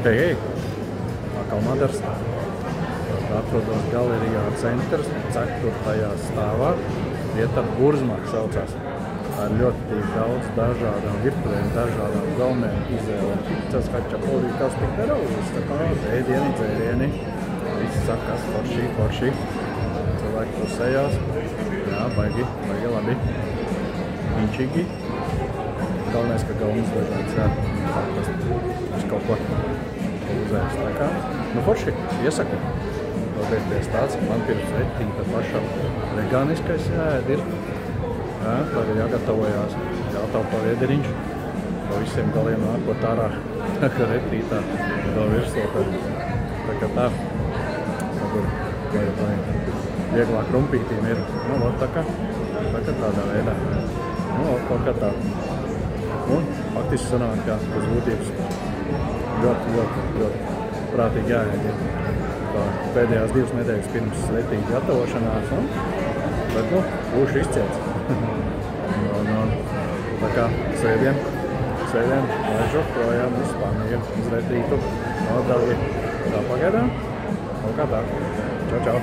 Hei, atkal Madars. Atrodos galerijā centrs, 4. stāvā. Vieta Burzmaka saucās. Ar ļoti daudz dažādām virtuvēm, dažādām galvenajām izvēlēm. Pizzas, hačapuri, kas tik daraujas. Tā kā ēdieni, dzērieni. Viss sakas forši. Cilvēki pusējās. Jā, baigi labi. Inčīgi. Galvenais, ka galvenais dažāds, jā. Tas kaut ko uzējas. Tā kā, forši, iesaku. Paldies tāds, man pirms retiņa pašam vegāniskais jāēd ir. Jā, tā ir jāgatavojās, jātaupa viederiņš. Pa visiem galiem nākot ārā, ka retītā vēl virslo. Tā kā tā, vai vieglāk rumpītīm ir. Tā kā tādā veidā. Kaut kā tā. Un faktiski sanāk, kā uz būtības ļoti prātīgi jāēd. Pēdējās 2 nedēļas pirms retiņa gatavošanās, bet, būšu izciets. Tā kā sēdien, laižu projām uz Spāniju, uz retītu. Draugi, tā pagaidām. Kā tā. Čau.